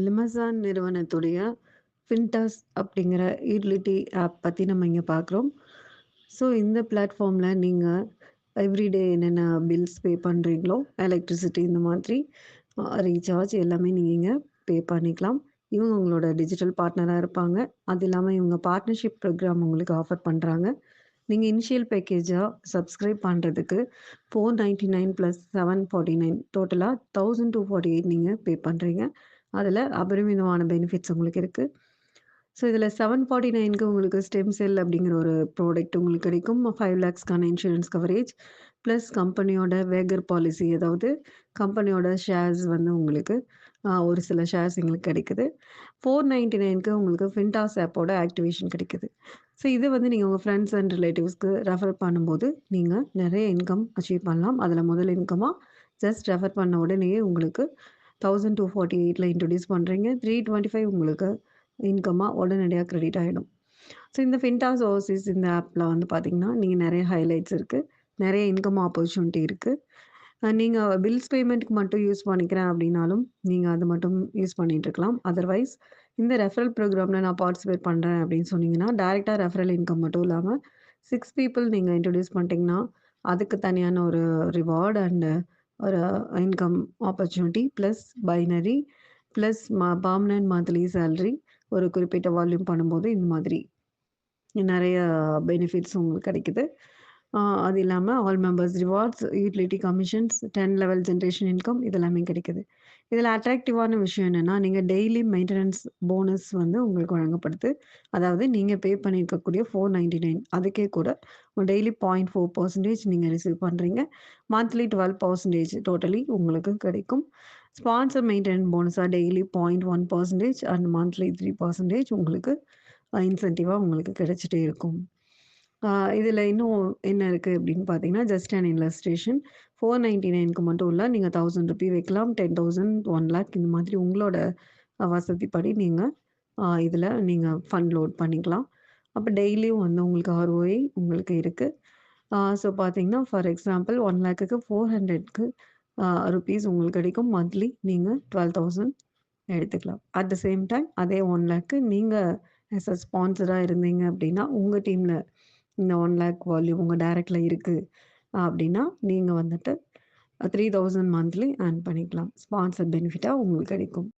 லிமசான் நிறுவனத்துடைய ஃபின்டாஸ் அப்படிங்கிற utility app பற்றி நம்ம இங்கே பார்க்குறோம். ஸோ இந்த பிளாட்ஃபார்மில் நீங்கள் எவ்ரிடே என்னென்ன பில்ஸ் பே பண்ணுறீங்களோ எலக்ட்ரிசிட்டி இந்த மாதிரி ரீசார்ஜ் எல்லாமே நீங்கள் இங்கே பே பண்ணிக்கலாம். இவங்க உங்களோட டிஜிட்டல் பார்ட்னராக இருப்பாங்க. அது இல்லாமல் இவங்க பார்ட்னர்ஷிப் ப்ரோக்ராம் உங்களுக்கு ஆஃபர் பண்ணுறாங்க. நீங்கள் இனிஷியல் பேக்கேஜாக சப்ஸ்கிரைப் பண்ணுறதுக்கு 499 + 749 டோட்டலாக 1248 நீங்கள் பே பண்ணுறீங்க. அதில் அபரிமிதமான பெனிஃபிட்ஸ் உங்களுக்கு இருக்குது. ஸோ இதில் 749க்கு உங்களுக்கு ஸ்டெம் செல் அப்படிங்கிற ஒரு ப்ராடக்ட் உங்களுக்கு கிடைக்கும். 5 லேக்ஸ்க்கான இன்சூரன்ஸ் கவரேஜ் ப்ளஸ் கம்பெனியோட வேகர் பாலிசி, அதாவது கம்பெனியோட ஷேர்ஸ் வந்து உங்களுக்கு ஒரு சில ஷேர்ஸ் எங்களுக்கு கிடைக்குது. 499க்கு உங்களுக்கு ஃபின்டாஸ் ஆப்போட ஆக்டிவேஷன் கிடைக்குது. ஸோ இது வந்து நீங்கள் உங்கள் ஃப்ரெண்ட்ஸ் அண்ட் ரிலேட்டிவ்ஸ்க்கு ரெஃபர் பண்ணும்போது நீங்கள் நிறைய இன்கம் அச்சீவ் பண்ணலாம். அதில் முதல் இன்கமாக ஜஸ்ட் ரெஃபர் பண்ண உடனேயே உங்களுக்கு 1248ல் இன்ட்ரடியூஸ் பண்ணுறீங்க. 325 உங்களுக்கு இன்கமாக உடனடியாக கிரெடிட் ஆகிடும். ஸோ இந்த ஃபின்டாஸ் ஓவர்சீஸ் இந்த ஆப்பில் வந்து பார்த்திங்கன்னா நீங்கள் நிறைய ஹைலைட்ஸ் இருக்குது, நிறைய இன்கம் ஆப்பர்ச்சுனிட்டி இருக்குது. நீங்கள் பில்ஸ் பேமெண்ட்டுக்கு மட்டும் யூஸ் பண்ணிக்கிறேன் அப்படின்னாலும் நீங்கள் அது மட்டும் யூஸ் பண்ணிகிட்ருக்கலாம். அதர்வைஸ் இந்த ரெஃபரல் ப்ரோக்ராமில் நான் பார்ட்டிசிபேட் பண்ணுறேன் அப்படின்னு சொன்னீங்கன்னா டைரெக்டாக ரெஃபரல் இன்கம் மட்டும் இல்லாமல் 6 பீப்புள் நீங்கள் இன்ட்ரடியூஸ் பண்ணிட்டீங்கன்னா அதுக்கு தனியான ஒரு ரிவார்டு அண்டு ஒரு income opportunity plus binary plus permanent monthly salary ஒரு குறிப்பிட்ட வால்யூம் பண்ணும்போது இந்த மாதிரி நிறைய பெனிஃபிட்ஸ் உங்களுக்கு கிடைக்குது. அது இல்லாமல் all members rewards, utility commissions, 10 level generation income இதெல்லாமே கிடைக்குது. இதில் அட்ராக்டிவான விஷயம் என்னென்னா நீங்கள் டெய்லி மெயின்டெனன்ஸ் போனஸ் வந்து உங்களுக்கு வழங்கப்படுது. அதாவது நீங்கள் பே பண்ணியிருக்கக்கூடிய 499 அதுக்கே கூட டெய்லி 0.4% நீங்கள் ரிசீவ் பண்ணுறீங்க. மந்த்லி 12% டோட்டலி உங்களுக்கு கிடைக்கும். ஸ்பான்சர் மெயின்டெனன்ஸ் போனஸாக டெய்லி 0.1% அண்ட் மந்த்லி 3% உங்களுக்கு இன்சென்டிவாக உங்களுக்கு கிடைச்சிட்டே இருக்கும். இதில் இன்னும் என்ன இருக்குது அப்படின்னு பார்த்தீங்கன்னா ஜஸ்ட் அண்ட் இன்வெஸ்டேஷன் 499க்கு மட்டும் இல்லை, நீங்கள் 1000 ரூபி வைக்கலாம், 10,000, 1 லேக் இந்த மாதிரி உங்களோட வசதிப்படி நீங்கள் இதில் நீங்கள் ஃபண்ட் லோட் பண்ணிக்கலாம். அப்போ டெய்லியும் வந்து உங்களுக்கு ROI உங்களுக்கு இருக்குது. ஸோ பார்த்தீங்கன்னா ஃபார் எக்ஸாம்பிள் 1 லேக்குக்கு 400க்கு ருபீஸ் உங்களுக்கு கிடைக்கும். மந்த்லி நீங்கள் 12,000 எடுத்துக்கலாம். அட் த சேம் டைம் அதே 1 லேக்கு நீங்கள் ஆஸ் அ ஸ்பான்சராக இருந்தீங்க அப்படின்னா உங்கள் டீமில் இந்த 1 லேக் வால்யூம் உங்கள் டைரக்டில் இருக்குது அப்படின்னா நீங்கள் வந்துட்டு 3,000 மந்த்லி ஏர்ன் பண்ணிக்கலாம். ஸ்பான்சர் பெனிஃபிட்டாக உங்களுக்கு கிடைக்கும்.